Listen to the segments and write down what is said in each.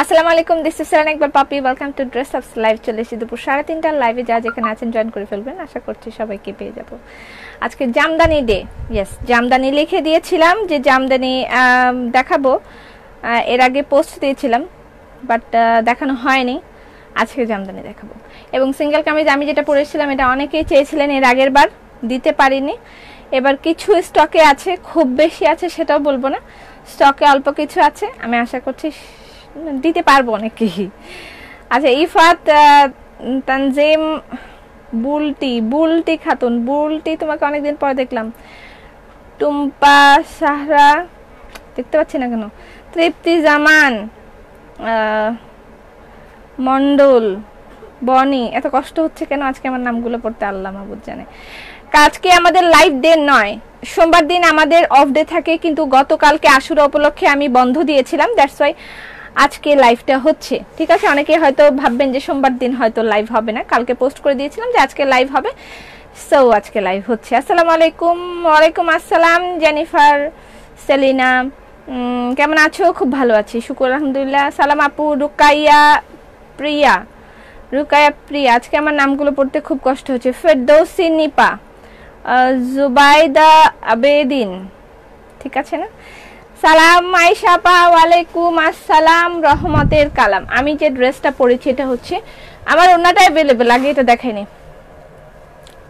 আসসালামু আলাইকুম, this is সারান একবার পাপি। ওয়েলকাম টু ড্রেস আপস লাইভ। চলে এসেছি দুপুর 3:30টার লাইভে। যা যেখানে আছেন জয়েন করে ফেলবেন, আশা করছি সবাইকে পেয়ে যাব। আজকে জামদানি ডে। ইয়েস, জামদানি লিখে দিয়েছিলাম যে জামদানি দেখাবো, এর আগে পোস্ট দিয়েছিলাম বাট দেখানো হয়নি। আজকে জামদানি দেখাবো এবং সিঙ্গেল কামিজ আমি যেটা পরেছিলাম এটা অনেকেই চেয়েছিলেন, এর আগের বার দিতে পারিনি। এবার কিছু স্টকে আছে, খুব বেশি আছে সেটাও বলবো না, স্টকে অল্প কিছু আছে, আমি আশা করছি দিতে পারবো অনেকেই। আচ্ছা, ইফাত তানজিম বুলটি খাতুন, বুলটি তোমাকে অনেকদিন পরে দেখলাম। টুম্পা সাহরা, দেখতে পাচ্ছি না কেন। তৃপ্তি জামান মন্ডল, বনি, এত কষ্ট হচ্ছে কেন আজকে আমার নামগুলো পড়তে, আল্লাহ মাহবুব জানে। আজকে আমাদের লাইভ ডে নয়, সোমবার দিন আমাদের অফ ডে থাকে, কিন্তু গতকালকে আশুরা উপলক্ষে আমি বন্ধ দিয়েছিলাম, দ্যাটস ওয়াই আজকে লাইভটা হচ্ছে। ঠিক আছে, অনেকে হয়তো ভাববেন যে সোমবার দিন হয়তো লাইভ হবে না, কালকে পোস্ট করে দিয়েছিলাম যে আজকে লাইভ হবে, সো আজকে লাইভ হচ্ছে। আসসালামু আলাইকুম। ওয়ালাইকুম আসসালাম জেনিফার সেলিনা, কেমন আছো? খুব ভালো আছি, শুকর আলহামদুলিল্লাহ। সালাম আপু। রুকাইয়া প্রিয়া, আজকে আমার নামগুলো পড়তে খুব কষ্ট হচ্ছে। ফেরদৌসি নিপা, জুবাইদা আবেদিন, ঠিক আছে না? সালাম আয়েশা পা। ওয়ালাইকুম আসসালাম রহমতের কালাম। আমি যে ড্রেসটা পরেছি এটা হচ্ছে আমার ওন্নাটা অ্যাভেলেবল, আগে এটা দেখাইনি,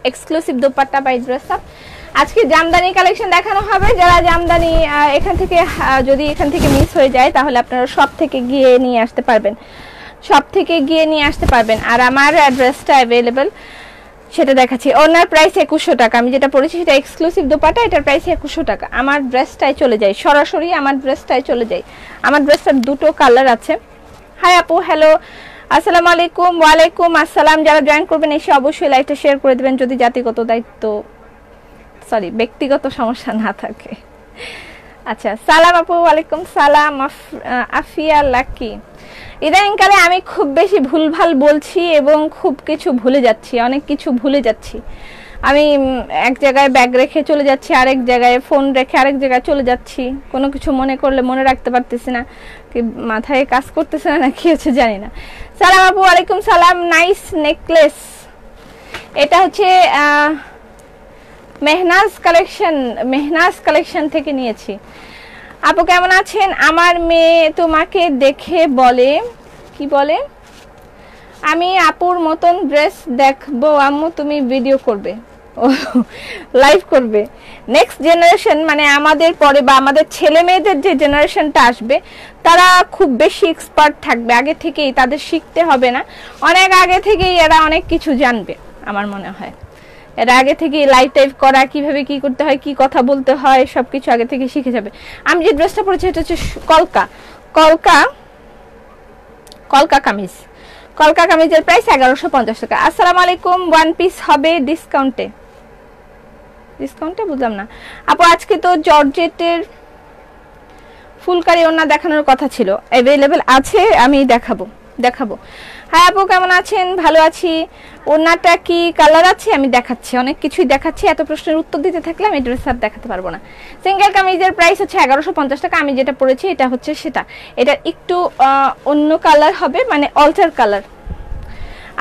exclusive dupatta by Dress Up. আজকে জামদানি কালেকশন দেখানো হবে। যারা জামদানি এখান থেকে যদি এখান থেকে মিস হয়ে যায় তাহলে আপনারা সব থেকে গিয়ে নিয়ে আসতে পারবেন, আর আমার ড্রেসটা অ্যাভেলেবল সেটা দেখাচ্ছি। ওনার প্রাইস 2100 টাকা। আমি যেটা পরেছি সেটা এক্সক্লুসিভ দোপাট্টা, এটার প্রাইস 2100 টাকা। আমার ড্রেসটাই চলে যায় সরাসরি, আমার ড্রেসটার দুটো কালার আছে। হাই আপু, হ্যালো, আসসালামু আলাইকুম। ওয়ালাইকুম আসসালাম। যারা জয়েন করবেন এসে অবশ্যই লাইভটা শেয়ার করে দেবেন যদি ব্যক্তিগত সমস্যা না থাকে। আচ্ছা, সালাম আপু। ওয়ালাইকুম সালাম। আফিয়া লাকি। ইদানিংকালে আমি খুব বেশি ভুলভাল বলছি এবং খুব কিছু ভুলে যাচ্ছি, অনেক কিছু ভুলে যাচ্ছি। আমি এক জায়গায় ব্যাগ রেখে চলে যাচ্ছি, আরেক জায়গায় ফোন রেখে আরেক জায়গায় চলে যাচ্ছি, কোনো কিছু মনে করলে মনে রাখতে পারতেছি না, কি মাথায় কাজ করতেছে না কি হচ্ছে জানি না। সালাম আপু। ওয়ালাইকুম সালাম। Nice necklace. এটা হচ্ছে মেহনাজ কালেকশন থেকে নিয়েছি। আপু কেমন আছেন? আমার মেয়ে তোমাকে দেখে বলে, কি বলে, আমি আপুর মতন ড্রেস দেখবো আম্মু, তুমি ভিডিও করবে, লাইভ করবে। নেক্সট জেনারেশন মানে আমাদের পরে বা আমাদের ছেলে মেয়েদের যে জেনারেশনটা আসবে তারা খুব বেশি এক্সপার্ট থাকবে, আগে থেকেই তাদের শিখতে হবে না, অনেক আগে থেকেই এরা অনেক কিছু জানবে। আমার মনে হয় এরা আগে থেকে লাইভ টাইপ করা, কিভাবে কি করতে হয়, কি কথা বলতে হয়, সবকিছু আগে থেকে শিখে যাবে। আমি যে ড্রেসটা পরেছি এটা হচ্ছে কলকা কামিজের প্রাইস 1150 টাকা। আসসালামু আলাইকুম। ওয়ান পিস হবে ডিসকাউন্টে বুঝলাম না আপু। আজকে তো জর্জেটের ফুলকারি ওড়না দেখানোর কথা ছিল, অ্যাভেলেবেল আছে, আমি দেখাবো। হ্যাঁ আপু কেমন আছেন? ভালো আছি। ওড়নাটা কি কালার আছে? আমি দেখাচ্ছি, অনেক কিছুই দেখাচ্ছি, এত প্রশ্নের উত্তর দিতে থাকলে আমি ড্রেস আর দেখাতে পারবো না। সিঙ্গেল কামিজের প্রাইস হচ্ছে 1150 টাকা। আমি যেটা পরেছি এটা হচ্ছে সেটা, এটা একটু অন্য কালার হবে, মানে অল্টার কালার।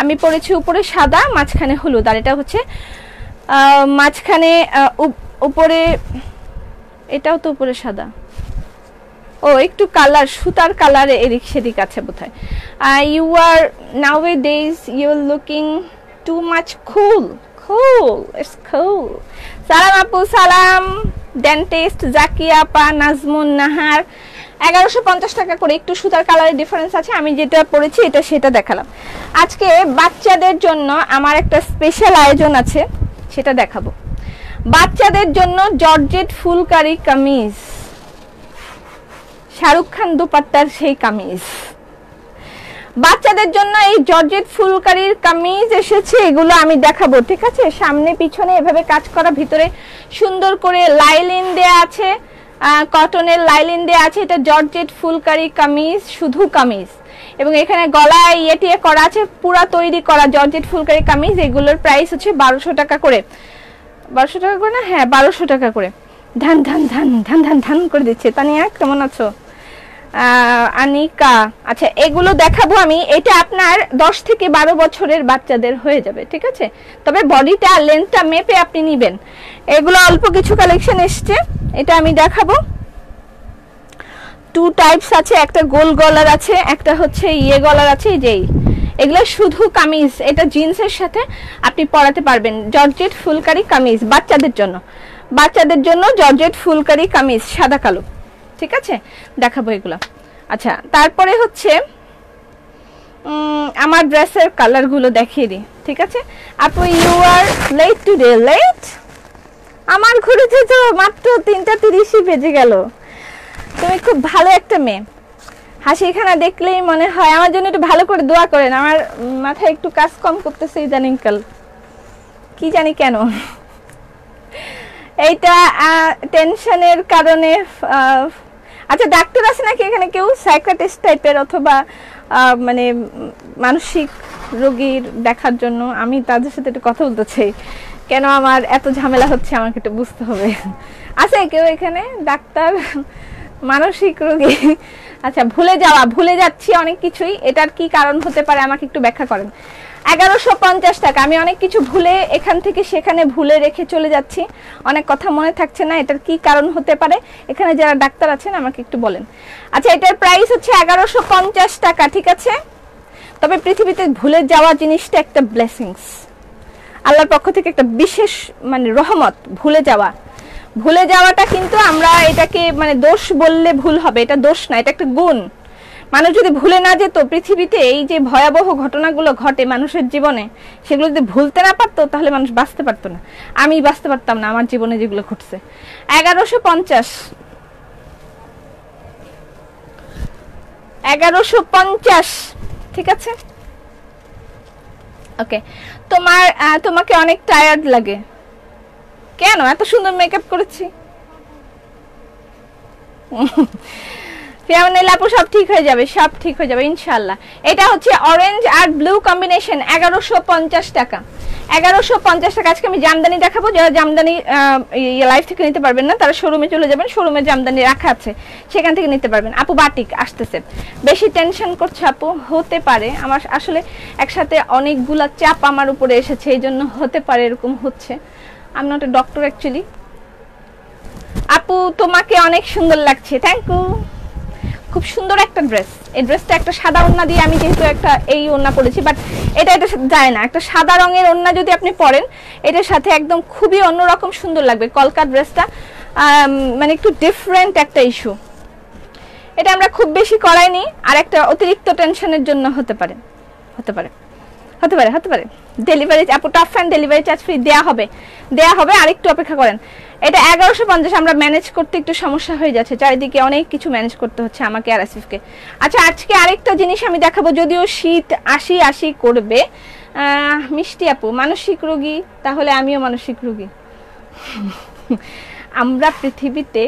আমি পরেছি উপরে সাদা, মাঝখানে হলুদ, আর এটা হচ্ছে মাঝখানে উপরে, এটাও তো উপরে সাদা, ও একটু কালার সুতার কালারে এদিক সেদিক আছে বোধহয়। You are nowadays you are looking too much cool. It's cool. সালাম আপু। সালাম। ডেন্টিস্ট জাকিয়া পা, নাজমুন নাহার। 1150 টাকা করে, একটু সুতার কালারের ডিফারেন্স আছে। আমি যেটা পরেছি এটা সেটা দেখালাম। আজকে বাচ্চাদের জন্য আমার একটা স্পেশাল আয়োজন আছে, সেটা দেখাবো। বাচ্চাদের জন্য জর্জেট ফুলকারি কামিজ, শাহরুখ খান দোপাট্টার সেই কামিজ, বাচ্চাদের জন্য এই জর্জেট ফুলকারির কামিজ এসেছে, এগুলো আমি দেখাবো। ঠিক আছে, সামনে পিছনে এভাবে কাজ করা, ভিতরে সুন্দর করে লাইলিন দেয়া আছে, কটনের লাইলিন দেয়া আছে। এটা জর্জেট ফুলকারি কামিজ, শুধু কামিজ, এবং এখানে গলায় ইয়েটিয়ে করা আছে, পুরা তৈরি করা জর্জেট ফুলকারি কামিজ। এগুলোর প্রাইস হচ্ছে 1200 টাকা করে। 1200 টাকা করে না? হ্যাঁ 1200 টাকা করে। ধান ধান ধান ধান ধান ধান করে দিচ্ছে। তানিয়া কেমন আছো? আনিকা, আচ্ছা এগুলো দেখাবো আমি। এটা আপনার 10 থেকে 12 বছরের বাচ্চাদের হয়ে যাবে, ঠিক আছে? তবে বডিটা লেন্থটা মেপে আপনি নেবেন। এগুলো অল্প কিছু কালেকশন এসছে, এটা আমি দেখাবো। 2 টাইপস আছে, একটা গোল গলার আছে, একটা হচ্ছে গলার আছে। যেই এগুলো শুধু কামিজ, এটা জিন্সের সাথে আপনি পরাতে পারবেন। জর্জেট ফুলকারি কামিজ বাচ্চাদের জন্য, বাচ্চাদের জন্য জর্জেট ফুলকারি কামিজ সাদা কালো, ঠিক আছে? দেখাবো এগুলো। আচ্ছা তারপরে হচ্ছে আমার ড্রেসের কালারগুলো দেখিয়ে দিই, ঠিক আছে? আপু you are late today. Late? আমার ঘড়িতে তো মাত্র 3:30 বেজে গেল। তুমি খুব ভালো একটা মেয়ে, হাসিখানা দেখলেই মনে হয়। আমার জন্য একটু ভালো করে দোয়া করেন, আমার মাথায় একটু কাজ কম করতেছে ইদানিংকাল, কি জানি কেন। এইটা টেনশনের কারণে। আচ্ছা ডাক্তার আছে নাকি এখানে কেউ, সাইকিয়াট্রিস্ট টাইপের অথবা মানে মানসিক রোগীর দেখার জন্য? আমি তাদের সাথে একটু কথা বলতে চাই, কেন আমার এত ঝামেলা হচ্ছে আমাকে একটু বুঝতে হবে। আছে কেউ এখানে ডাক্তার, মানসিক রোগী? আচ্ছা ভুলে যাচ্ছি অনেক কিছুই, এটার কি কারণ হতে পারে আমাকে একটু ব্যাখ্যা করেন। 1150 টাকা। আমি অনেক কিছু ভুলে এখান থেকে সেখানে ভুলে রেখে চলে যাচ্ছি, অনেক কথা মনে থাকছে না। এটার কি কারণ হতে পারে? এখানে যারা ডাক্তার আছেন আমাকে একটু বলেন। আচ্ছা এটার প্রাইস হচ্ছে 1150 টাকা, ঠিক আছে? তবে পৃথিবীতে ভুলে যাওয়া জিনিসটা একটা ব্লেসিংস, আল্লাহর পক্ষ থেকে একটা বিশেষ মানে রহমত। ভুলে যাওয়াটা কিন্তু আমরা এটাকে মানে দোষ বললে ভুল হবে, এটা দোষ না, এটা একটা গুণ। মানুষ যদি ভুলে না যেত, পৃথিবীতে এই যে ভয়াবহ ঘটনাগুলো ঘটে মানুষের জীবনে, সেগুলো যদি ভুলতে না পারতো তাহলে মানুষ বাঁচতে পারতো না, আমি বাঁচতে পারতাম না। আমার জীবনে যেগুলো ঘটছে। 1150, ঠিক আছে? ওকে। তোমাকে অনেক টায়ার্ড লাগে কেন? এত সুন্দর মেকআপ করেছি। আপু সব ঠিক হয়ে যাবে, সব ঠিক হয়ে যাবে ইনশাআল্লাহ। এটা হচ্ছে অরেঞ্জ আর ব্লু কম্বিনেশন, 1150 টাকা। 1150 টাকা। আজকে আমি জামদানি দেখাবো, যারা জামদানি লাইভ থেকে নিতে পারবেন না তারা শোরুমে চলে যাবেন, শোরুমে জামদানি রাখা আছে, সেখান থেকে নিতে পারবেন। আপু বাটিক আসতেছে, বেশি টেনশন করছে আপু? হতে পারে, আমার আসলে একসাথে অনেকগুলা চাপ আমার উপরে এসেছে, এই জন্য হতে পারে এরকম হচ্ছে। আমি নট এ ডক্টর অ্যাকচুয়ালি। আপু তোমাকে অনেক সুন্দর লাগছে, থ্যাংক ইউ। খুব সুন্দর একটা ড্রেস। এই ড্রেসটা একটা সাদা ওড়না দিয়ে, আমি যেহেতু একটা এই ওড়না পরেছি, বাট এটা যায় না। একটা সাদা রঙের ওড়না যদি আপনি পরেন এটার সাথে একদম খুবই অন্যরকম সুন্দর লাগবে। কলকাতা ড্রেসটা মানে একটু ডিফারেন্ট একটা ইস্যু। এটা আমরা খুব বেশি করাইনি, আর একটা অতিরিক্ত টেনশনের জন্য হতে পারে। ডেলিভারি আপু top fan delivery charge free দেয়া হবে, আর একটু অপেক্ষা করেন। এটা 1150, আমরা ম্যানেজ করতে একটু সমস্যা হয়ে যাচ্ছে, চারিদিকে অনেক কিছু ম্যানেজ করতে হচ্ছে আমাকে আর আসিফকে। আচ্ছা আজকে আরেকটা জিনিস আমি দেখাবো, যদিও শীত আসি করবে। মিষ্টি আপু মানসিক রোগী, তাহলে আমিও মানসিক রোগী। আমরা পৃথিবীতে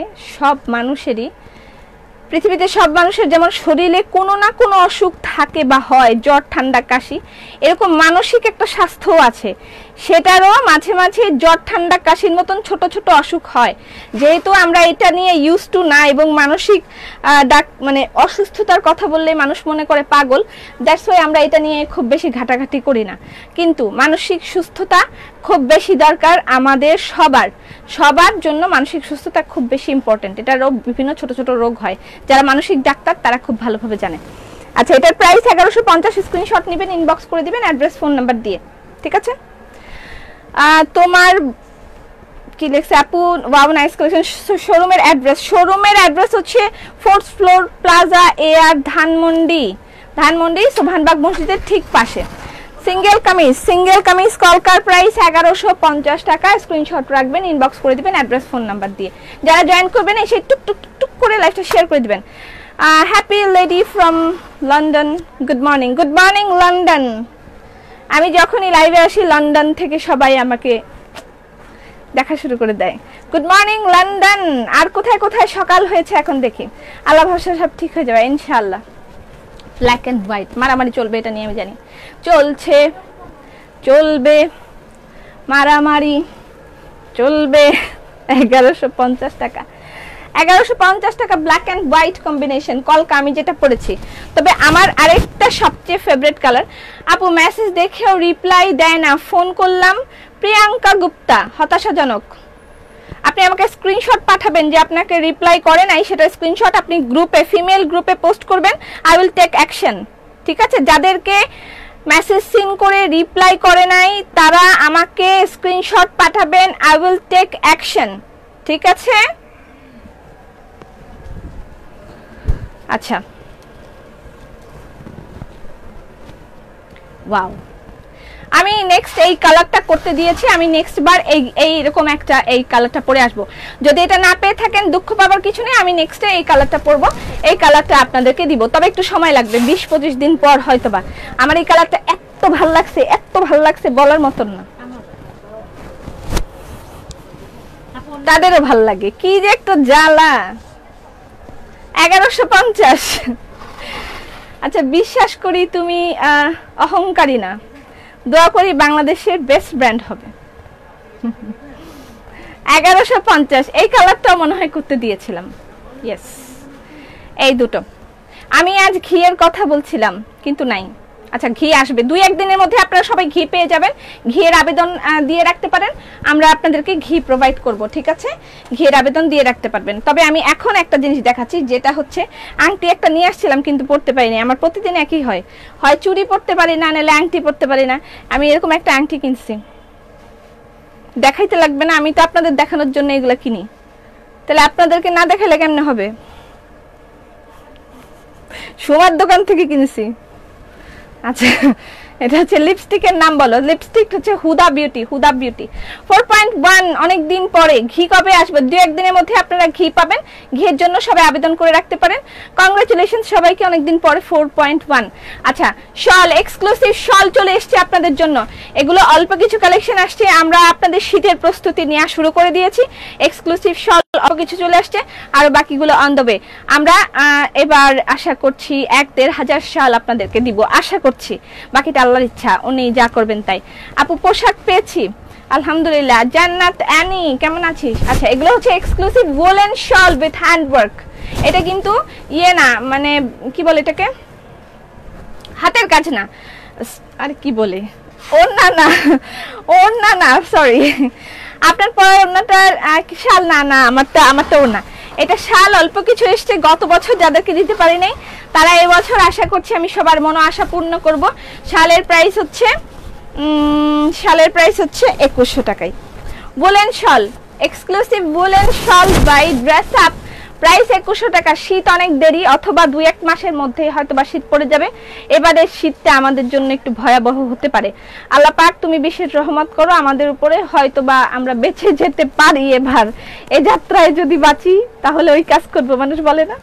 সব মানুষের যেমন শরীরে কোনো না কোনো অসুখ থাকে বা হয়, জ্বর ঠান্ডা কাশি, এরকম মানসিক একটা স্বাস্থ্য আছে, সেটারও মাঝে মাঝে জ্বর ঠান্ডা কাশির মতন ছোট ছোট অসুখ হয়। যেহেতু আমরা এটা নিয়ে ইউজ টু না, এবং মানসিক মানে অসুস্থতার কথা বললে মানুষ মনে করে পাগল, দ্যাটস ওয়াই আমরা এটা নিয়ে খুব বেশি ঘাটাঘাটি করি না। কিন্তু মানসিক সুস্থতা খুব বেশি দরকার আমাদের সবার জন্য। মানসিক সুস্থতা খুব বেশি ইম্পর্টেন্ট। এটা রোগ, বিভিন্ন ছোট ছোট রোগ হয়, যারা মানসিক ডাক্তার তারা খুব ভালোভাবে জানে। আচ্ছা এটার প্রাইস 1150, স্ক্রিনশট নেবেন, ইনবক্স করে দিবেন অ্যাড্রেস ফোন নাম্বার দিয়ে, ঠিক আছে? তোমার কি লেখছে আপু? Wow nice collection. শোরুমের অ্যাড্রেস হচ্ছে 4th floor plaza A R Dhanmondi Sobhanbag মসজিদের ঠিক পাশে। সিঙ্গেল কামিজ কলকার প্রাইস 1150 টাকা। স্ক্রিনশট রাখবেন, ইনবক্স করে দিবেন অ্যাড্রেস ফোন নাম্বার দিয়ে। যারা জয়েন করবেন এসে টুক করে লাইভটা শেয়ার করে দিবেন। Happy lady from London, good morning London. আমি যখনই লাইভে আসি লন্ডন থেকে সবাই আমাকে দেখা শুরু করে দেয়। Good morning London. আর কোথায় কোথায় সকাল হয়েছে এখন দেখি। আল্লাহ ভরসা সব ঠিক হয়ে যাবে ইনশাআল্লাহ। ব্ল্যাক অ্যান্ড হোয়াইট মারামারি চলবে, এটা নিয়ে আমি জানি, চলবে মারামারি চলবে। 1150 টাকা, 1150 টাকা ব্ল্যাক অ্যান্ড হোয়াইট কম্বিনেশন কলকা আমি যেটা পরেছি। তবে আমার আরেকটা সবচেয়ে ফেভারিট কালার, আপু মেসেজ দেখেও রিপ্লাই দেয় না, ফোন করলাম, প্রিয়াঙ্কা গুপ্তা, হতাশাজনক। আপনি আমাকে স্ক্রিনশট পাঠাবেন যে আপনাকে রিপ্লাই করে নাই, সেটা স্ক্রিনশট আপনি গ্রুপে, ফিমেল গ্রুপে পোস্ট করবেন, আই উইল টেক অ্যাকশন। ঠিক আছে, যাদেরকে মেসেজ সিন করে রিপ্লাই করে নাই তারা আমাকে স্ক্রিনশট পাঠাবেন, আই উইল টেক অ্যাকশন। ঠিক আছে, আচ্ছা ওয়াও, আমি নেক্সট এই কালারটা করতে দিয়েছি, আমি নেক্সট বার এইরকম একটা এই কালারটা পরে আসব। যদি এটা না পেয়ে থাকেন দুঃখ পাবার কিছু নেই, আমি নেক্সটে এই কালারটা পরবো, এই কালারটা আপনাদেরকে দিব, তবে একটু সময় লাগবে, 20-25 দিন পর হয়তোবা। আমার এই কালারটা এত ভালো লাগছে, এত ভালো লাগছে বলার মতন না, তাদেরও ভাল লাগে। কি যে একটা জ্বালা, 1150। আচ্ছা, বিশ্বাস করি তুমি অহংকারী না, দোয়া করি বাংলাদেশের বেস্ট ব্র্যান্ড হবে। 1150 এই কালারটাও মনে হয় করতে দিয়েছিলাম। ইয়েস, এই দুটো। আমি আজ ঘিয়ের কথা বলছিলাম কিন্তু নাই। আচ্ছা, ঘি আসবে 2-1 দিনের মধ্যে, আপনারা সবাই ঘি পেয়ে যাবেন। ঘিয়ের আবেদন দিয়ে রাখতে পারেন, আমরা আপনাদেরকে ঘি প্রোভাইড করব। ঠিক আছে, ঘিয়ের আবেদন দিয়ে রাখতে পারবেন। তবে আমি এখন একটা জিনিস দেখাচ্ছি, যেটা হচ্ছে আংটি একটা নিয়ে আসছিলাম কিন্তু পড়তে পারিনি। আমার প্রতিদিন একই হয়, হয় চুড়ি পড়তে পারি না, নাহলে আংটি পড়তে পারি না। আমি এরকম একটা আংটি কিনছি, দেখাইতে লাগবে না, আমি তো আপনাদের দেখানোর জন্য এগুলো কিনি, তাহলে আপনাদেরকে না দেখাইলে কেমনে হবে? সোমার দোকান থেকে কিনেছি। আচ্ছা, এটা হচ্ছে লিপস্টিকের নাম বলো। লিপস্টিক হচ্ছে হুদা বিউটি, হুদা বিউটি 4.1। অনেক দিন পরে ঘি কবে আসবে? 2-1 দিনের মধ্যে আপনারা ঘি পাবেন। ঘিয়ের জন্য সবাই আবেদন করে রাখতে পারেন। কংগ্রেচুলেশন সবাইকে, অনেক দিন পরে 4.1। আচ্ছা, শল, এক্সক্লুসিভ শল চলে এসছে আপনাদের জন্য। এগুলো অল্প কিছু কালেকশন আসছে, আমরা আপনাদের শীতের প্রস্তুতি নেওয়া শুরু করে দিয়েছি। এক্সক্লুসিভ শল অল্প কিছু চলে আসছে, আর বাকিগুলো অন দ্য ওয়ে। আমরা এবার আশা করছি 1-1.5 হাজার শাল আপনাদেরকে দিব, আশা করছি। বাকিটা আল্লাহর ইচ্ছা, উনি যা করবেন তাই। আপু পোশাক পেয়েছি আলহামদুলিল্লাহ। জান্নাত অ্যানি কেমন আছিস? আচ্ছা, এগুলো হচ্ছে exclusive woollen shawl with handwork. এটা কিন্তু ইয়ে না, মানে কি বলে এটাকে, হাতের কাজ না, আর কি বলে, ওড়না না, ওড়না না, সরি, আপনার পরে ওড়নাটার শাল না, না আমারটা ওড়না। এটা শাল অল্প কিছু এসছে, গত বছর যাদেরকে দিতে পারি নাই তারা এই বছর আশা করছি আমি সবার মনো আশা পূর্ণ করব। শালের প্রাইস হচ্ছে 2100 টাকায়। Woollen shawl, exclusive woollen shawl by Dress Up, price 2100 টাকা। শীত অনেক দেরি, অথবা 2-1 মাসের মধ্যে হয়তোবা শীত পড়ে যাবে। এবারের শীতটা আমাদের জন্য একটু ভয়াবহ হতে পারে। আল্লাহ পাক তুমি বিশেষ রহমত করো আমাদের উপরে, হয়তোবা আমরা বেঁচে যেতে পারি এবার। এই যাত্রায় যদি বাঁচি তাহলে ওই কাজ করব, মানুষ বলে না,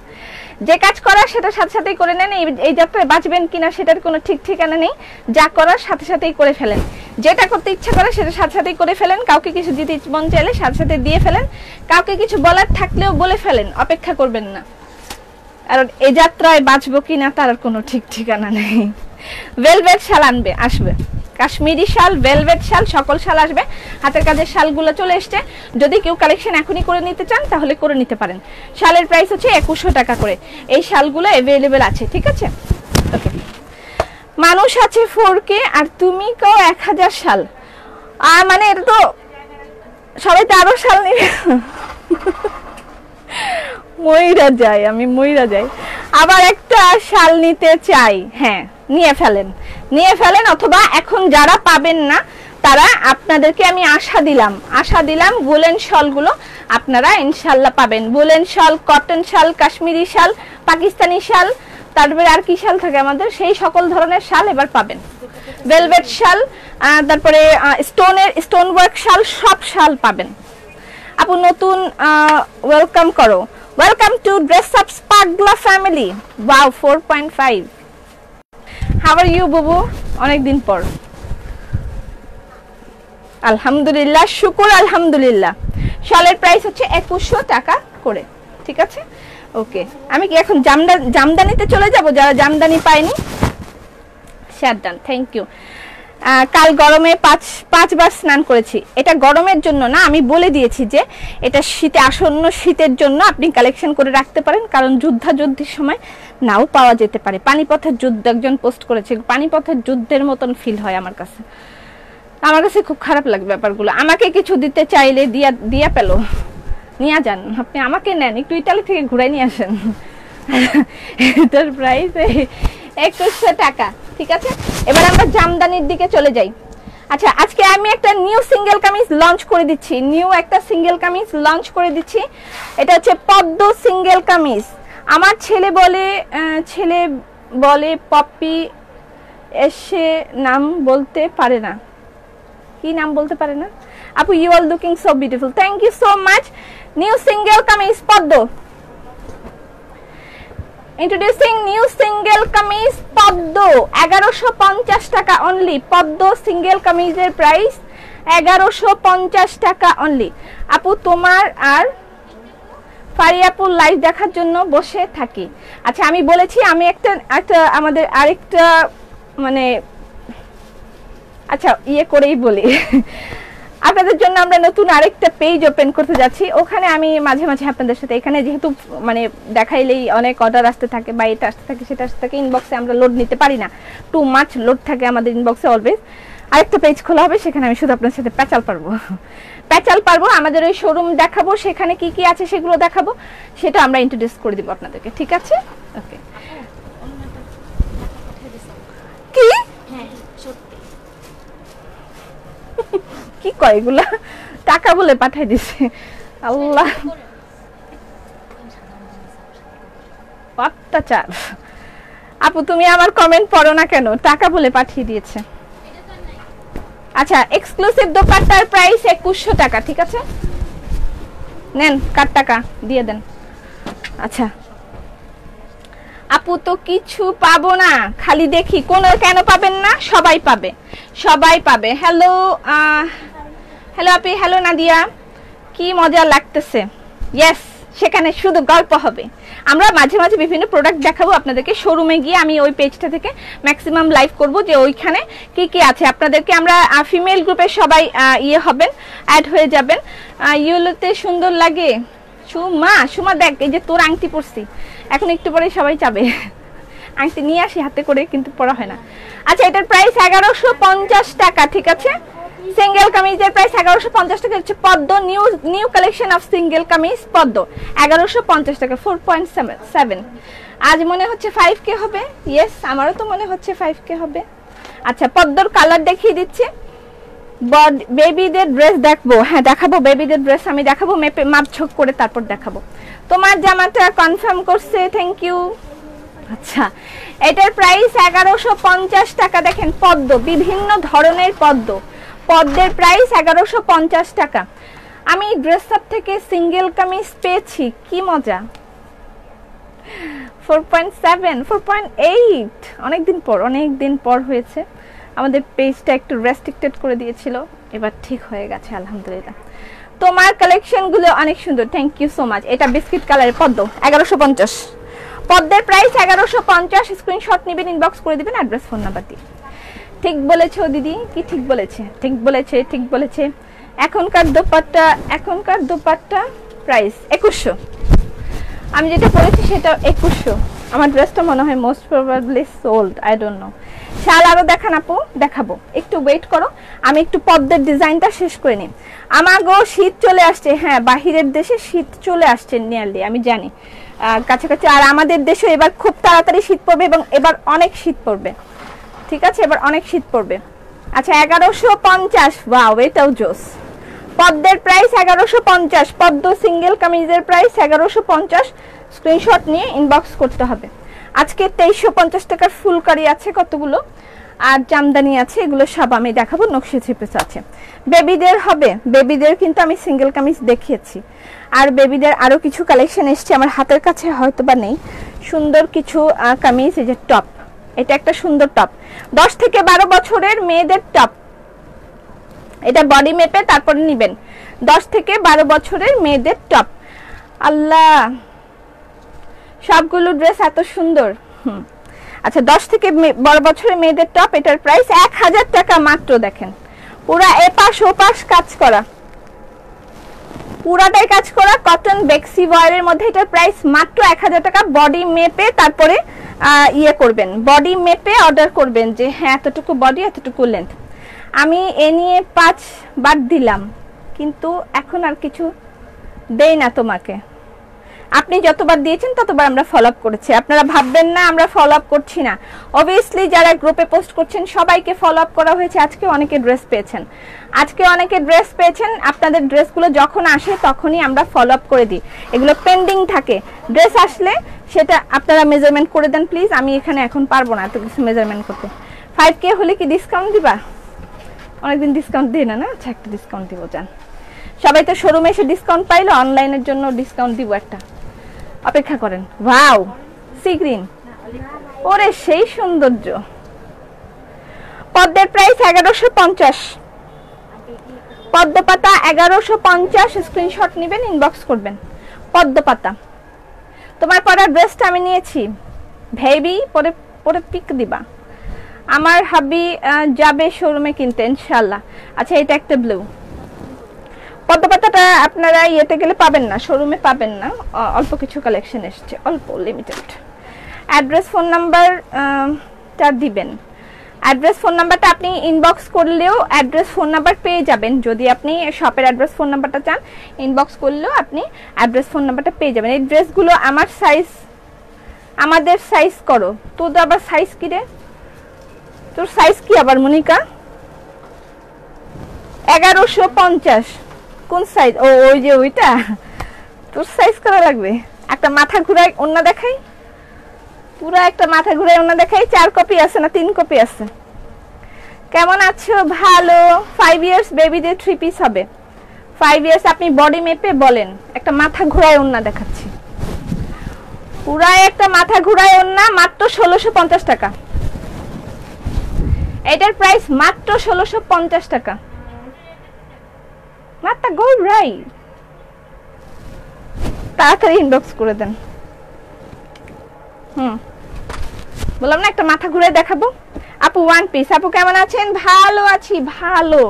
যে কাজ করার সেটা সাথে সাথেই করে নেন। এই যাত্রায় বাঁচবেন কিনা সেটার কোনো ঠিক ঠিকানা নেই, যা করার সাথে সাথেই করে ফেলেন। যেটা করতে ইচ্ছা করে সেটা সাথে সাথেই করে ফেলেন। কাউকে কিছু দিতে মন চাইলে সাথে সাথে দিয়ে ফেলেন, কাউকে কিছু বলার থাকলেও বলে ফেলেন, অপেক্ষা করবেন না। কারণ এই যাত্রায় বাঁচবো কিনা তার কোনো ঠিক ঠিকানা নেই। ভেলভেট শাল আসবে, কাশ্মীরি শাল, ভেলভেট শাল, সকল শাল আসবে। হাতের কাজের শালগুলো চলে এসছে, যদি কেউ কালেকশন এখনই করে নিতে চান তাহলে করে নিতে পারেন। শালের প্রাইস হচ্ছে 2100 টাকা করে। এই শালগুলো অ্যাভেলেবেল আছে, ঠিক আছে। ওকে, মানুষ আছে 4K আর তুমি কেউ 1000 শাল, মানে এটা তো সবাই তো আরো শাল নিবে। মইরা যায়, আমি মইরা যাই। আবার একটা শাল নিতে চাই, হ্যাঁ নিয়ে ফেলেন, অথবা এখন যারা পাবেন না তারা, আপনাদেরকে আমি আশা দিলাম ওলেন শালগুলো আপনারা ইনশাল্লাহ পাবেন। ওলেন শাল, কটন শাল, কাশ্মীরি শাল, পাকিস্তানি শাল, তারপরে আর কি শাল থাকে আমাদের, সেই সকল ধরনের শাল এবার পাবেন। ভেলভেট শাল, তারপরে স্টোন ওয়ার্ক শাল, সব শাল পাবেন। আপু নতুন ওয়েলকাম করো, ওয়েলকাম টু ড্রেস আপ পাগলা family. Wow, 4.5। How are you বুবু? অনেকদিন পর, আলহামদুলিল্লাহ, শুকুর আলহামদুলিল্লাহ। শালের প্রাইস হচ্ছে 2100 টাকা করে, ঠিক আছে। ওকে, আমি কি এখন জামদানিতে চলে যাব? যারা জামদানি পায়নি, শাট ডান, থ্যাংক ইউ। কাল গরমে 5 বার স্নান করেছি। এটা গরমের জন্য না, আমি বলে দিয়েছি যে এটা শীতে, আসন্ন শীতের জন্য আপনি কালেকশন করে রাখতে পারেন, কারণ যুদ্ধের সময় নাও পাওয়া যেতে পারে। পানিপথের যুদ্ধ একজন পোস্ট করেছে, পানিপথের যুদ্ধের মতন ফিল হয় আমার কাছে। খুব খারাপ লাগে ব্যাপারগুলো। আমাকে কিছু দিতে চাইলে দিয়া পেল, নিয়ে যান, আপনি আমাকে নেন, একটু ইটালি থেকে ঘুরাই নিয়ে আসেন। এটার প্রাইস 2100 টাকা, ঠিক আছে। এবার আমরা জামদানির দিকে চলে যাই। আচ্ছা, আজকে আমি একটা নিউ সিঙ্গেল কামিজ লঞ্চ করে দিচ্ছি, এটা হচ্ছে পদ্ম সিঙ্গেল কামিজ। আমার ছেলে বলে পপি এসে নাম বলতে পারে না। কি নাম বলতে পারে না? আপু, you are looking so beautiful, thank you so much. New single kameez Padma, introducing new single kameez পদ্ম, 1150 টাকা অনলি। পদ্ম সিঙ্গেল কামিজের প্রাইস 1150 টাকা অনলি। আপু, তোমার আর ফারিয়াপুর লাইভ দেখার জন্য বসে থাকি। আচ্ছা, আমি বলেছি আমি একটা আমাদের আরেকটা মানে আচ্ছা ইয়ে করেই বলি, আপনাদের জন্য আমরা নতুন আরেকটা পেজ ওপেন করতে যাচ্ছি। ওখানে আমি মাঝে মাঝে আপনাদের সাথে, এখানে যেহেতু মানে দেখাইলেই অনেক অর্ডার আসতে থাকে বা এটা আসতে থাকে সেটা আসতে থাকে, ইনবক্সে আমরা লোড নিতে পারি না, টু মাচ লোড থাকে আমাদের ইনবক্সে অলওয়েজ। আরেকটা পেজ খোলা হবে, সেখানে আমি শুধু আপনার সাথে প্যাচাল পারবো, আমাদের ওই শোরুম দেখাবো, সেখানে কি কি আছে সেগুলো দেখাবো, সেটা আমরা ইন্ট্রোডিউস করে দিব আপনাদেরকে, ঠিক আছে? ওকে। কি কি কয় এগুলা? টাকা বলে পাঠাই দিছে, আল্লাহ অত্যাচার। আপু, তুমি আমার কমেন্ট পড়ো না কেন? টাকা বলে পাঠিয়ে দিয়েছে। আচ্ছা, এক্সক্লুসিভ দোপাট্টার প্রাইস 2100 টাকা, ঠিক আছে, নেন, কার টাকা দিয়ে দেন। আচ্ছা আপু, তো কিছু পাবো না, খালি দেখি। কেন পাবেন না? সবাই পাবে। হ্যালো আপি, হ্যালো নাদিয়া, কি মজা লাগতেছে। ইয়েস, সেখানে শুধু গল্প হবে। আমরা মাঝে মাঝে বিভিন্ন প্রোডাক্ট দেখাবো আপনাদেরকে। শোরুমে গিয়ে আমি ওই পেজটা থেকে ম্যাক্সিমাম লাইভ করব যে ওইখানে কি কি আছে আপনাদেরকে। আমরা ফিমেল গ্রুপের সবাই অ্যাড হয়ে যাবেন। ইউলোতে সুন্দর লাগে। সুমা দেখ, এই যে তোর আংটি পরছি, এখন একটু পরে সবাই যাবে। আংটি নিয়ে আসি হাতে করে, কিন্তু পরা হয় না। আচ্ছা, এটার প্রাইস 1150 টাকা, ঠিক আছে। সিঙ্গেল কামিজের প্রাইস 1150 টাকা হচ্ছে পদ্ম, new collection of single kameez পদ্ম, 1150 টাকা, 4.7। আজ মনে হচ্ছে 5K হবে। ইয়েস, আমারও তো মনে হচ্ছে 5K হবে। আচ্ছা, পদ্মর কালার দেখিয়ে দিচ্ছি। বেবিদের ড্রেস দেখবো, হ্যাঁ দেখাবো, বেবিদের ড্রেস আমি দেখাবো, মাপ ঝোঁক করে তারপর দেখাবো। তোমার জামাটা কনফার্ম করছে, থ্যাংক ইউ। আচ্ছা, এটার প্রাইস 1150 টাকা। দেখেন পদ্ম, বিভিন্ন ধরনের পদ্মের প্রাইস 1150 টাকা। আমি ড্রেস আপ থেকে সিঙ্গেল কামিজ পেয়েছি, কি মজা। 4.7 4.8, অনেকদিন পর হয়েছে। আমাদের পেজটা একটু রেস্ট্রিক্টেড করে দিয়েছিল, এবার ঠিক হয়ে গেছে আলহামদুলিল্লাহ। তোমার কালেকশনগুলো অনেক সুন্দর, থ্যাংক ইউ সো মাচ। এটা বিস্কিট কালারের পদ্ম, 1150। পদ্মের প্রাইস 1150। স্ক্রিনশট নেবেন, ইনবক্স করে দিবেন অ্যাড্রেস, ফোন নাম্বার দিয়ে। ঠিক বলেছো দিদি, কি ঠিক বলেছে। এখনকার দোপাট্টা প্রাইস 2100। আমি যেটা পরেছি সেটা 2100। আমার ড্রেসটা মনে হয় most probably sold, I don't know. শাল আরো দেখান আপু? দেখাবো, একটু ওয়েট করো, আমি একটু পদ্মের ডিজাইনটা শেষ করে নিই। আমাগো শীত চলে আসছে, হ্যাঁ বাহিরের দেশে শীত চলে আসছে নিয়ারলি, আমি জানি কাছাকাছি। আর আমাদের দেশে এবার খুব তাড়াতাড়ি শীত পড়বে, এবং এবার অনেক শীত পড়বে, ঠিক আছে, এবার অনেক শীত পড়বে। আচ্ছা, 1150। ওয়াও, এটাও জোস। পদ্মের প্রাইস 1150। পদ্ম সিঙ্গেল কামিজের প্রাইস 1150। স্ক্রিনশট নিয়ে ইনবক্স করতে হবে। আজকে 2350 টাকার ফুলকারি আছে কতগুলো, আর জামদানি আছে, এগুলো সব আমি দেখাবো। নকশি থ্রি পিস আছে। বেবিদের হবে, বেবিদের কিন্তু আমি সিঙ্গেল কামিজ দেখিয়েছি, আর বেবিদের আরো কিছু কালেকশন এসছে আমার হাতের কাছে, হয়তো বা নেই। সুন্দর কিছু কামিজ, এই যে টপ, এটা একটা সুন্দর টপ, 10 থেকে 12 বছরের মেয়েদের টপ। এটা বডি মেপে তারপরে নেবেন। 10 থেকে 12 বছরের মেয়েদের টপ। আল্লাহ, সবগুলো ড্রেস এত সুন্দর। আচ্ছা 10 থেকে বড় বছরের মেয়েদের টপ, এটার প্রাইস 1000 টাকা মাত্র। দেখেন পুরা এপাশ ওপাশ কাজ করা, পুরাটাই কাজ করা কটন বেক্সি ওয়্যারের মধ্যে। এটার প্রাইস মাত্র 1000 টাকা। বডি মেপে তারপরে ইয়ে করবেন, বডি মেপে অর্ডার করবেন যে হ্যাঁ এতটুকু বডি এতটুকু লেন্থ। আমি এ নিয়ে 5 বার দিলাম, কিন্তু এখন আর কিছু দেই না তোমাকে। আপনি যতবার দিয়েছেন ততবার আমরা ফলো আপ করেছি। আপনারা ভাববেন না আমরা ফলো আপ করছি না। অবভিয়াসলি যারা গ্রুপে পোস্ট করছেন সবাইকে ফলো আপ করা হয়েছে। আজকে অনেকে ড্রেস পেয়েছেন, আপনাদের ড্রেসগুলো যখন আসে তখনই আমরা ফলো আপ করে দিই। এগুলো পেন্ডিং থাকে, ড্রেস আসলে সেটা আপনারা মেজারমেন্ট করে দেন প্লিজ। আমি এখানে এখন পারবো না এত কিছু মেজারমেন্ট করতে। 5K হলে কি ডিসকাউন্ট দিবা? অনেকদিন ডিসকাউন্ট দিই না, না? আচ্ছা একটা ডিসকাউন্ট দিব। যান, সবাই তো শোরুমে এসে ডিসকাউন্ট পাইলো, অনলাইনের জন্য ডিসকাউন্ট দিব একটা, অপেক্ষা করেন। ওয়াও, সি গ্রিন, ওরে সেই সৌন্দর্য। পদ্মের প্রাইস 1150, পদ্মপাতা 1150। স্ক্রিনশট নেবেন, ইনবক্স করবেন। পদ্মপাতা তোমার পরা ড্রেসটা আমি নিয়েছি, ভেবি পরে পরে পিক দিবা। আমার হাবি যাবে শোরুমে কিনতে ইনশাআল্লাহ। আচ্ছা এটা একটা ব্লু। পদ্মপাতাটা আপনারা ইয়েতে গেলে পাবেন না, শোরুমে পাবেন না, অল্প কিছু কালেকশন এসছে, অল্প লিমিটেড। অ্যাড্রেস ফোন নাম্বারটা দিবেন। অ্যাড্রেস ফোন নাম্বারটা আপনি ইনবক্স করলেও অ্যাড্রেস ফোন নাম্বার পেয়ে যাবেন। যদি আপনি শপের অ্যাড্রেস ফোন নাম্বারটা চান, ইনবক্স করলেও আপনি অ্যাড্রেস ফোন নাম্বারটা পেয়ে যাবেন। এই ড্রেসগুলো আমার সাইজ, আমাদের সাইজ করো। তোর আবার সাইজ কি রে? তোর সাইজ কি আবার মনিকা? 1150। কোন সাইজ? ও ওই যে ওইটা, তোর সাইজ করা লাগবে। একটা মাথা ঘুরাই ওন্না দেখাই, পুরো একটা মাথা ঘুরাই ওন্না দেখাই। 4 কপি আছে না 3 কপি আছে? কেমন আছো? ভালো। 5 ইয়ার্স বেবিদের 3 পিস হবে। 5 ইয়ার্স আপনি বডি মেপে বলেন। একটা মাথা ঘুরাই ওন্না দেখাচ্ছি, পুরো একটা মাথা ঘুরাই ওন্না, মাত্র 1650 টাকা। এটার প্রাইস মাত্র 1650 টাকা। মাত্র গো রাইট, তাড়াতাড়ি ইনবক্স করে দেন। বললাম না একটা মাথা ঘুরে দেখাবো। আপু 1 পিস। আপু কেমন আছেন? ভালো আছি, ভালো।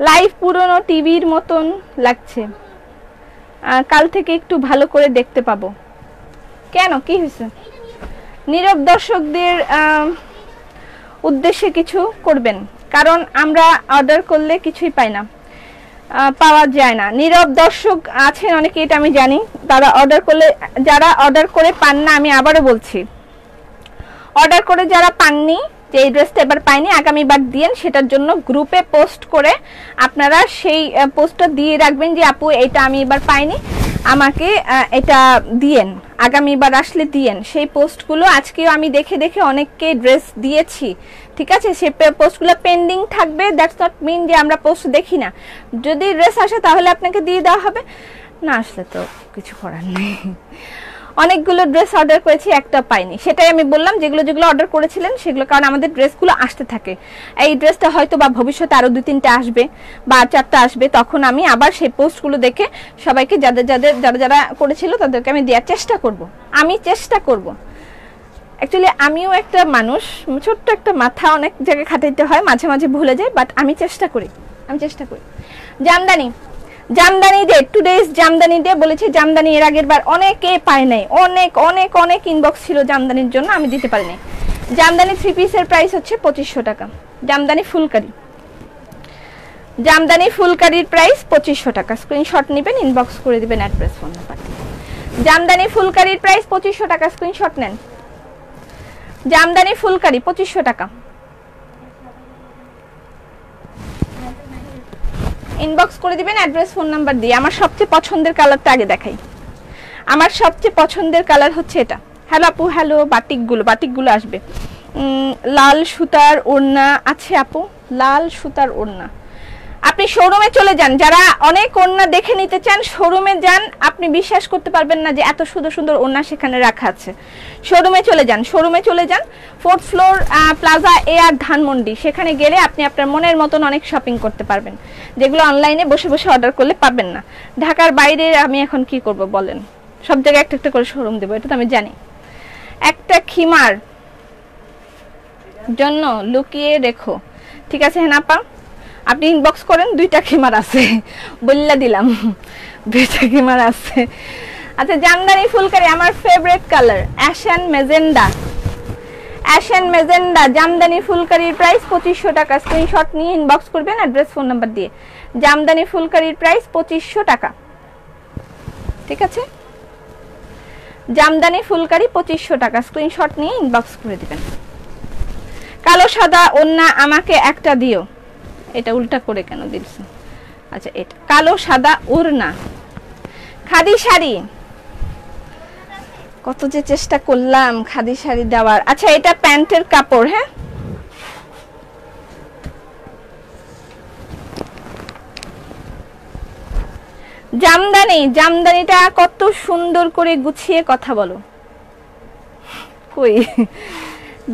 লাইভ পুরনো টিভির মতন লাগছে, কাল থেকে একটু ভালো করে দেখতে পাবো। কেন, কি হয়েছে? নীরব দর্শকদের উদ্দেশ্যে কিছু করবেন, কারণ আমরা অর্ডার করলে কিছুই পাই না, পাওয়া যায় না। নীরব দর্শক আছেন অনেকে, এটা আমি জানি। তারা অর্ডার করলে, যারা অর্ডার করে পান না, আমি আবারও বলছি, অর্ডার করে যারা পাননি, যে এই ড্রেসটা এবার পাইনি আগামীবার দিয়েন, সেটার জন্য গ্রুপে পোস্ট করে আপনারা সেই পোস্টটা দিয়ে রাখবেন যে আপু এটা আমি এবার পাইনি, আমাকে এটা দিয়েন, আগামীবার আসলে দিয়েন। সেই পোস্টগুলো আজকেও আমি দেখে দেখে অনেককে ড্রেস দিয়েছি, ঠিক আছে? সেই পোস্টগুলো পেন্ডিং থাকবে, দ্যাটস নট মিন যে আমরা পোস্ট দেখি না। যদি ড্রেস আসে তাহলে আপনাকে দিয়ে দেওয়া হবে, না আসলে তো কিছু করার নেই। অনেকগুলো ড্রেস অর্ডার করেছি, একটা পাইনি। সেটাই আমি বললাম, যেগুলো যেগুলো অর্ডার করেছিলেন সেগুলো, কারণ আমাদের ড্রেসগুলো আসতে থাকে। এই ড্রেসটা হয়তো বা ভবিষ্যতে আরো 2-3টা আসবে বা 4টা আসবে, তখন আমি আবার সেই পোস্টগুলো দেখে সবাইকে যারা করেছিল তাদেরকে আমি দেওয়ার চেষ্টা করব। আমি চেষ্টা করব। অ্যাকচুয়ালি আমিও একটা মানুষ, ছোট্ট একটা মাথা, অনেক জায়গায় খাটাইতে হয়, মাঝে মাঝে ভুলে যাই, বাট আমি চেষ্টা করি। Jamdani day, today is Jamdani day বলেছি। জামদানি এর আগের বার অনেকে পায় নাই, অনেক অনেক অনেক ইনবক্স ছিল জামদানির জন্য, আমি দিতে পারিনি। জামদানি 3 পিসের প্রাইস হচ্ছে 2500 টাকা। জামদানি ফুলকারির প্রাইস 2500 টাকা। স্ক্রিনশট নেবেন, ইনবক্স করে দিবেন অ্যাড্রেস ফোন নাম্বার। জামদানি ফুলকারির প্রাইস 2500 টাকা, স্ক্রিনশট নেন। জামদানি ফুলকারি 2500 টাকা। ইনবক্স করে দিবেন অ্যাড্রেস ফোন নাম্বার দিয়ে। আমার সবচেয়ে পছন্দের কালারটা আগে দেখাই। আমার সবচেয়ে পছন্দের কালার হচ্ছে এটা। হ্যালো আপু, হ্যালো। বাটিকগুলো আসবে। লাল সুতার ওড়না আছে আপু, লাল সুতার ওড়না। আপনি শোরুমে চলে যান, যারা অনেক ওড়না দেখে নিতে চান শোরুমে যান। আপনি বিশ্বাস করতে পারবেন না যে এত সুন্দর সুন্দর ওড়না সেখানে রাখা আছে। শোরুমে চলে যান। 4th floor plaza air Dhanmondi, সেখানে গেলে আপনি আপনার মনের মতন অনেক শপিং করতে পারবেন, যেগুলো অনলাইনে বসে বসে অর্ডার করলে পাবেন না। ঢাকার বাইরে আমি এখন কি করব বলেন? সব জায়গায় একটা একটা করে শোরুম দেবো, এটা তো আমি জানি। একটা খিমার জন্য লুকিয়ে রেখো, ঠিক আছে হেনাপা? আপনি ইনবক্স করেন, 2টা খিমার আছে, বললা দিলাম 2টা খিমার আছে। আচ্ছা, জামদানি ফুলকারি আমার favourite colour ashen magenta. Ashen magenta Jamdani ফুলকারির প্রাইস 2500 টাকা। স্ক্রিনশট নিয়ে ইনবক্স করবেন অ্যাড্রেস ফোন নাম্বার দিয়ে। জামদানি ফুলকারির প্রাইস 2500 টাকা, ঠিক আছে? জামদানি ফুলকারি 2500 টাকা, স্ক্রিনশট নিয়ে ইনবক্স করে দিবেন। কালো সাদা ওন্না আমাকে একটা দিও। এটা উল্টা করে কেন দিচ্ছেন? আচ্ছা, এটা কালো সাদা ওড়না খাদি শাড়ি, কত যে চেষ্টা করলাম খাদি শাড়ি দেওয়ার। আচ্ছা, এটা প্যান্টের কাপড়। হ্যাঁ, জামদানি, জামদানিটা কত সুন্দর করে গুছিয়ে কথা বলো। কই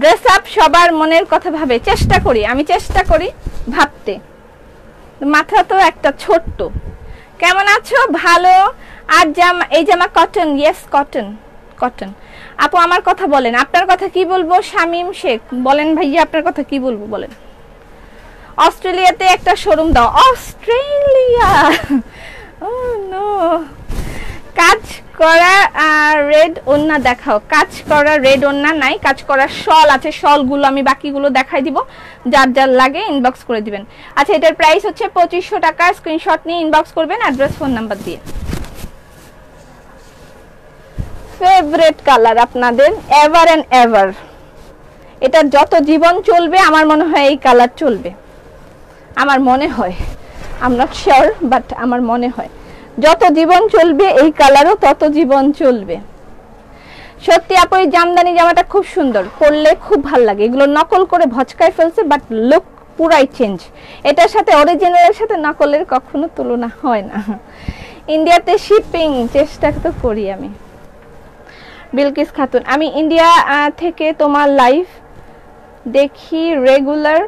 ড্রেস আপ সবার মনের কথা ভাবে, চেষ্টা করি, আমি চেষ্টা করি ভাবতে, মাথা তো একটা ছোট্ট। কেমন আছো? ভালো। আর জামা, এই জামা কটন? Yes cotton, cotton. আপু আমার কথা বলেন, আপনার কথা কি বলবো? শামিম শেখ বলেন ভাইয়া, আপনার কথা কি বলবো বলেন। অস্ট্রেলিয়াতে একটা শোরুম দাও। অস্ট্রেলিয়া, ও নো। কাজ করা রেড ওন্না দেখাও। কাজ করা রেড ওন্না নাই, কাজ করা শল আছে, শলগুলো আমি বাকিগুলো দেখাই দিব, যার যার লাগে ইনবক্স করে দিবেন। আচ্ছা, এটার প্রাইস হচ্ছে 2500 টাকা। স্ক্রিনশট নিয়ে ইনবক্স করবেন অ্যাড্রেস ফোন নাম্বার দিয়ে। ফেভারিট কালার আপনাদের এভার এন্ড এভার, এটা যত জীবন চলবে আমার মনে হয় এই কালার চলবে, আমার মনে হয়, I am not sure, but আমার মনে হয় যত জীবন চলবে এই কালারও তত জীবন চলবে। সত্যি আপু এই জামদানি জামাটা খুব সুন্দর, পরলে খুব ভালো লাগে। এগুলো নকল করে ভচকায় ফেলছে, বাট লুক পুরাই চেঞ্জ। এটার সাথে অরিজিনালের সাথে নকলের কখনো তুলনা হয় না। ইন্ডিয়াতে শিপিং চেষ্টা তো করি আমি। বিলকিস খাতুন, আমি ইন্ডিয়া থেকে তোমার লাইভ দেখি রেগুলার,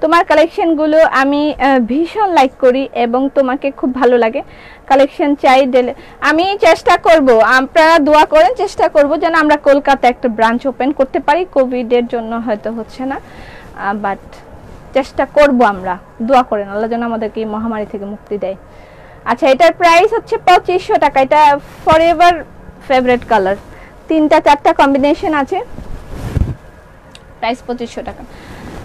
তোমার কালেকশনগুলো আমি ভীষণ লাইক করি এবং তোমাকে খুব ভালো লাগে। কালেকশন চাই দিলে আমি চেষ্টা করব, আপনারা দোয়া করেন, চেষ্টা করব যেন আমরা কলকাতা একটা ব্রাঞ্চ ওপেন করতে পারি। কোভিডের জন্য হয়তো হচ্ছে না, বাট চেষ্টা করব, আমরা দোয়া করেন আল্লাহ যেন আমাদেরকে এই মহামারী থেকে মুক্তি দেয়। আচ্ছা, এটার প্রাইস হচ্ছে 2500 টাকা। এটা ফরএভার ফেভারিট কালার, 3টা 4টা কম্বিনেশন আছে, প্রাইস 2500 টাকা।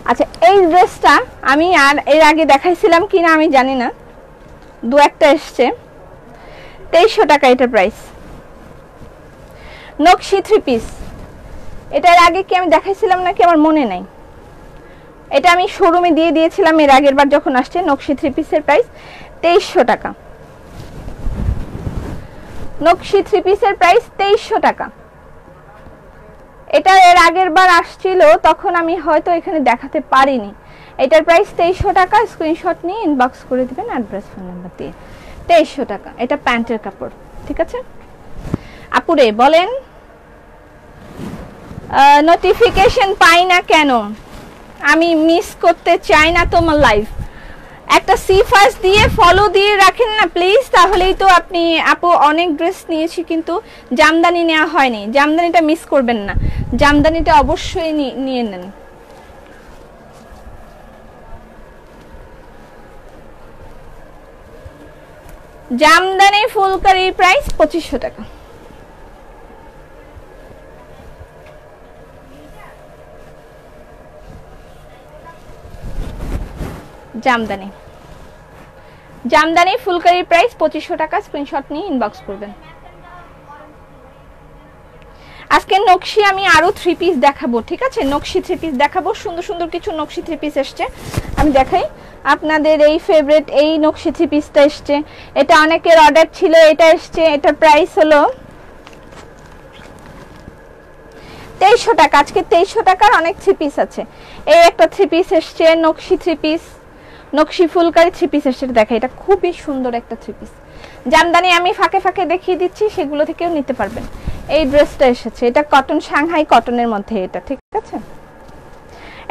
আচ্ছা, এই ড্রেসটা আমি আর এর আগে দেখাইছিলাম কিনা আমি জানি না, 2-1টা এসছে। 2300 টাকা এটার প্রাইস। নকশি 3 পিস, এটার আগে কি আমি দেখাইছিলাম নাকি আমার মনে নাই। এটা আমি শোরুমে দিয়ে দিয়েছিলাম এর আগের বার যখন আসছে। নকশি 3 পিসের প্রাইস 2300 টাকা। নকশি 3 পিসের প্রাইস 2300 টাকা। এটা এর আগের বার আসছিল, তখন আমি হয়তো এখানে দেখাতে পারিনি। এটার প্রাইস 2300 টাকা। স্ক্রিনশট নিয়ে ইনবক্স করে দিবেন অ্যাড্রেস ফোন নাম্বার দিয়ে। 2300 টাকা। এটা প্যান্টের কাপড়, ঠিক আছে? আপুরে বলেন নোটিফিকেশন পাই না কেন? আমি মিস করতে চাই না তোমার লাইভ। একটা সি ফার্স্ট দিয়ে ফলো দিয়ে রাখেন না প্লিজ, তাহলেই তো আপনি। আপু অনেক ড্রেস নিয়েছি কিন্তু জামদানি নেওয়া হয়নি, জামদানিটা মিস করবেন না, জামদানিটা অবশ্যই নিয়ে নেন। জামদানি ফুলকারির প্রাইস 2500 টাকা। জামদানি, জামদানি ফুলকারির প্রাইস 2500 টাকা। স্ক্রিনশট নিয়ে ইনবক্স করবেন। আজকে নকশি আমি আরো 3 পিস দেখাবো, ঠিক আছে? নকশি 3 পিস দেখাবো, সুন্দর সুন্দর কিছু নকশি 3 পিস এসছে, আমি দেখাই আপনাদের। এই ফেভারিট এই নকশি 3 পিসটা এসছে, এটা অনেকের অর্ডার ছিল, এটা এসছে। এটার প্রাইস হলো 2300 টাকা। আজকে 2300 টাকার অনেক 3 পিস আছে। এই একটা 3 পিস এসছে, নকশি 3 পিস, নকশি ফুলকারি 3 পিস এসছে। দেখা, এটা খুবই সুন্দর একটা 3 পিস। জামদানি আমি ফাঁকে ফাঁকে দেখিয়ে দিচ্ছি, সেগুলো থেকেও নিতে পারবেন। এই ড্রেসটা এসেছে, এটা কটন, সাংহাই কটনের মধ্যে এটা, ঠিক আছে?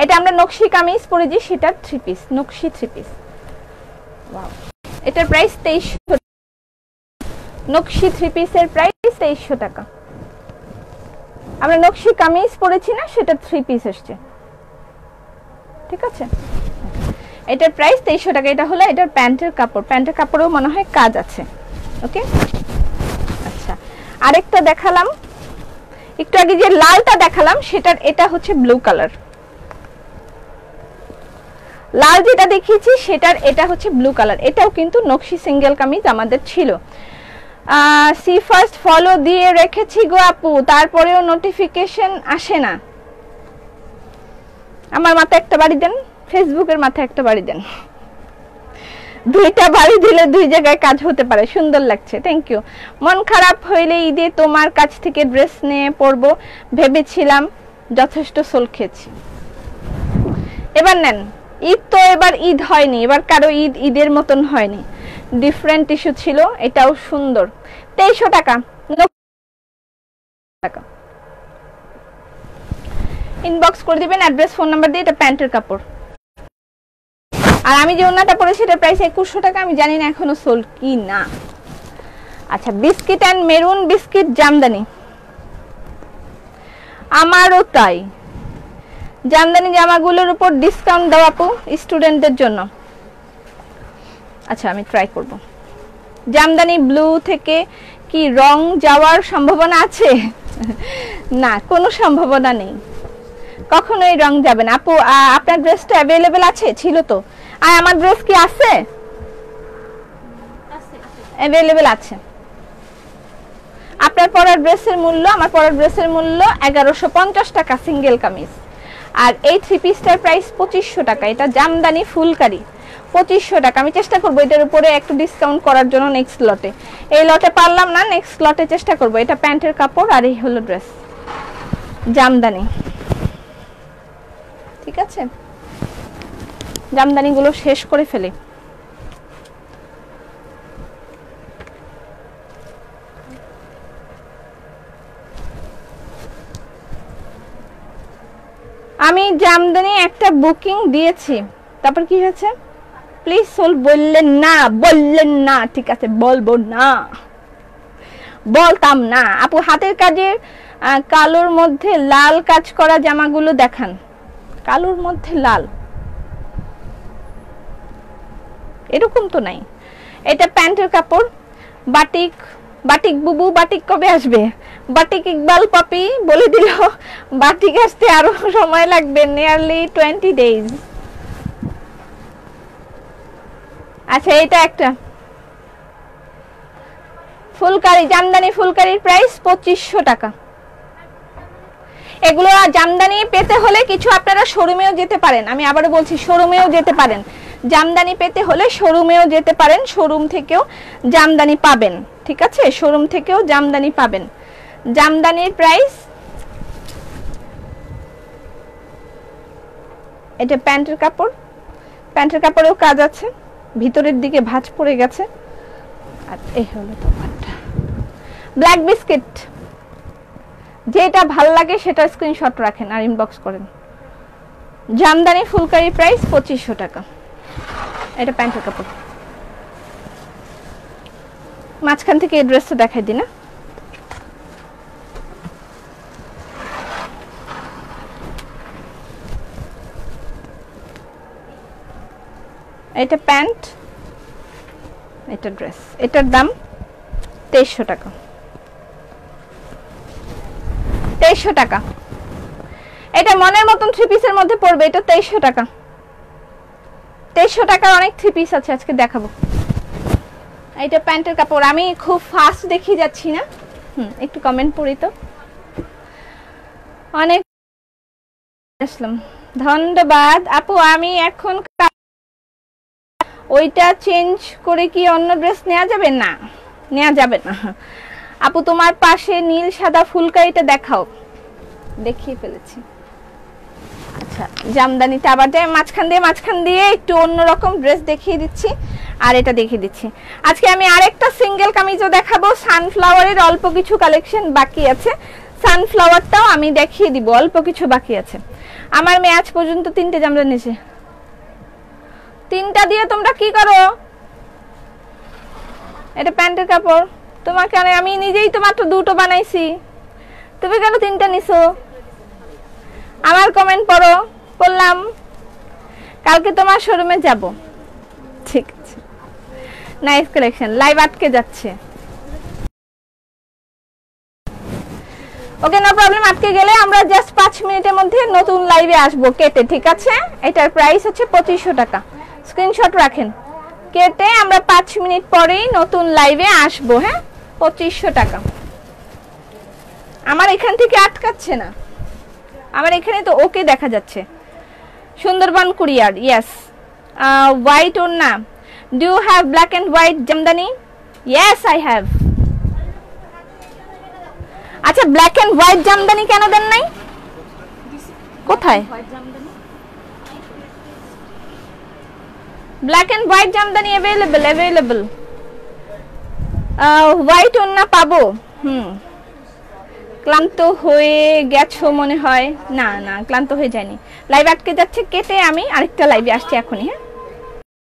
এটা আমরা নকশি কামিজ পরেছি, সেটা 3 পিস, নকশি 3 পিস। ওয়াও, এটার প্রাইস 2300। নকশি 3 পিসের প্রাইস 2300 টাকা। আমরা নকশি কামিজ পরেছি না, সেটা 3 পিস এসছে, ঠিক আছে। এটার প্রাইস 2300 টাকা। এটা হলো এটার প্যান্টের কাপড়, প্যান্টের কাপড়েও মনে হয় কাজ আছে, ওকে। আচ্ছা, আরেকটা দেখালাম একটু আগে, যে লালটা দেখালাম সেটার এটা হচ্ছে ব্লু কালার। লাল যেটা দেখিয়েছি সেটার এটা হচ্ছে ব্লু কালার। এটাও কিন্তু নকশি সিঙ্গেল কামিজ আমাদের ছিল। সি ফার্স্ট ফলো দিয়ে রেখেছি গো আপু, তারপরেও নোটিফিকেশন আসে না। আমার মাথায় একটা বাড়ি দেন, ফেসবুকের মাথায় একটা বাড়ি দেন। দুইটা বাড়ি দিলে দুই জায়গায় কাজ হতে পারে। সুন্দর লাগছে, থ্যাংক ইউ। মন খারাপ হইলে ঈদে তোমার কাছ থেকে ড্রেস নিয়ে পরবো ভেবেছিলাম, যথেষ্ট সোল খেয়েছি। এবার নেন। ঈদ তো এবার ঈদ হয়নি, এবার কারো ঈদ ঈদের মতন হয়নি, ডিফারেন্ট ইস্যু ছিল। এটাও সুন্দর, 2300 টাকা। ইনবক্স করে দিবেন অ্যাড্রেস ফোন নাম্বার দিয়ে। এটা প্যান্টের কাপড়। আর আমি যে ওন্নাটা পরেছি এটার প্রাইস 2100 টাকা। আমি জানি না এখনো সোল্ড কি না। আচ্ছা, biscuit and maroon biscuit Jamdani, আমারও তাই। জামদানি জামাগুলোর উপর ডিসকাউন্ট দাও আপু স্টুডেন্টদের জন্য। আচ্ছা, আমি ট্রাই করব। জামদানি ব্লু থেকে কি রং যাওয়ার সম্ভাবনা আছে? না, কোনো সম্ভাবনা নেই, কখনোই রং যাবে না আপু। আপনার ড্রেসটা অ্যাভেলেবেল আছে? ছিল তো। আর আমার ড্রেস কি আছে? অ্যাভেলেবেল আছে। আপনার পরার ড্রেসের মূল্য, আমার পরার ড্রেসের মূল্য 1150 টাকা সিঙ্গেল কামিজ। আর এই 3 পিসটার প্রাইস 2500 টাকা। এটা জামদানি ফুলকারি, 2500 টাকা। আমি চেষ্টা করব এটার উপরে একটু ডিসকাউন্ট করার জন্য নেক্সট লটে। এই লটে পারলাম না, নেক্সট লটে চেষ্টা করব। এটা প্যান্টের কাপড় আর এই হলো ড্রেস, জামদানি, ঠিক আছে। জামদানিগুলো শেষ করে ফেলি। আমি জামদানি একটা বুকিং দিয়েছি, তারপর কি হয়েছে? প্লিজ সোল বললেন না, বললেন না, ঠিক আছে বলবো না, বলতাম না। আপু হাতের কাজের কালোর মধ্যে লাল কাজ করা জামাগুলো দেখান। কালোর মধ্যে লাল, এরকম তো নাই। এটা প্যান্টের কাপড়, বাটিক। বাটিক বুবু, বাটিক কবে আসবে? বাটিক ইকবাল পপি বলে দিল বাটিক আসতে আরো সময় লাগবে, নিয়ারলি 20 days। আচ্ছা, এটা একটা ফুলকারি, জামদানি ফুলকারির প্রাইস 2500 টাকা। এগুলো জামদানি পেতে হলে কিছু আপনারা শোরুমেও যেতে পারেন। আমি আবারও বলছি, শোরুমেও যেতে পারেন। জামদানি পেতে হলে শোরুমেও যেতে পারেন, শোরুম থেকেও জামদানি পাবেন, ঠিক আছে। শোরুম থেকেও জামদানি পাবেন। জামদানির প্রাইস, এটা প্যান্টের কাপড়, প্যান্টের কাপড়েও কাজ আছে, ভিতরের দিকে ভাঁজ পড়ে গেছে। আর এই হলো দোপাট্টা। ব্ল্যাক বিস্কিট, যেটা ভাল লাগে সেটা স্ক্রিনশট রাখেন আর ইনবক্স করেন। জামদানি ফুলকারি প্রাইস 2500 টাকা। এটা প্যান্টের কাপড়। মাঝখান থেকে এই ড্রেসটা দেখাই দিই না। এটা প্যান্ট, এটা ড্রেস। এটার দাম 2300 টাকা। 2300 টাকা। এটা মনের মতন 3 পিসের মধ্যে পড়বে। এটা 2300 টাকা। 2300 টাকার অনেক 3 পিস আছে, আজকে দেখাবো। এটা প্যান্টের কাপড়। আমি খুব ফাস্ট দেখিয়ে যাচ্ছি না, একটু কমেন্ট পড়ি তো। অনেক আসলাম, ধন্যবাদ আপু। আমি এখন ওইটা চেঞ্জ করে কি অন্য ড্রেস নেওয়া যাবে? না, নেওয়া যাবে না আপু। তোমার পাশে নীল সাদা ফুলকারিটা দেখাও। দেখিয়ে ফেলেছি। আচ্ছা, জামদানিটা আবার মাঝখান দিয়ে একটু অন্যরকম ড্রেস দেখিয়ে দিচ্ছি। আর এটা দেখিয়ে দিচ্ছি। আজকে আমি আরেকটা সিঙ্গেল কামিজও দেখাবো। সানফ্লাওয়ারের অল্প কিছু কালেকশন বাকি আছে, সানফ্লাওয়ারটাও আমি দেখিয়ে দিব। অল্প কিছু বাকি আছে। আমার মেয়ে আজ পর্যন্ত 3টে জামদানি নিয়েছে। 3টা দিয়ে তোমরা কি করো? এটা প্যান্টের কাপড়। তোমাকে আমি নিজেই তো মাত্র 2টো বানাইছি। তুমি কেন 3টা নিছো? আমার কমেন্ট পড়ো, পড়লাম। কালকে তোমার শোরুমে যাব। ঠিক আছে, নাইস কালেকশন। লাইভ আটকে যাচ্ছে। ওকে, নো প্রবলেম। আটকে গেলে আমরা জাস্ট 5 মিনিটের মধ্যে নতুন লাইভে আসবো কেটে, ঠিক আছে? এটার প্রাইস হচ্ছে 2500 টাকা। স্ক্রিনশট রাখেন। কেটে আমরা 5 মিনিট পরেই নতুন লাইভে আসবো। হ্যাঁ, 2500 টাকা। আমার এখান থেকে আটকাচ্ছে না, আমার এখানে তো ওকে দেখা যাচ্ছে। Sundarban courier, yes. হোয়াইট ওড়না, do you have black and white jamdani? Yes, I have. আচ্ছা, ব্ল্যাক এন্ড হোয়াইট জামদানি কেন দেন নাই? কোথায় black and white jamdani? Available. White ওড়না পাবো। ক্লান্ত হয়ে গেছো মনে হয়। না না, ক্লান্ত হয়ে যায়নি। লাইভ আটকে যাচ্ছে, কেটে আমি আরেকটা লাইভে আসছি এখনই। হ্যাঁ।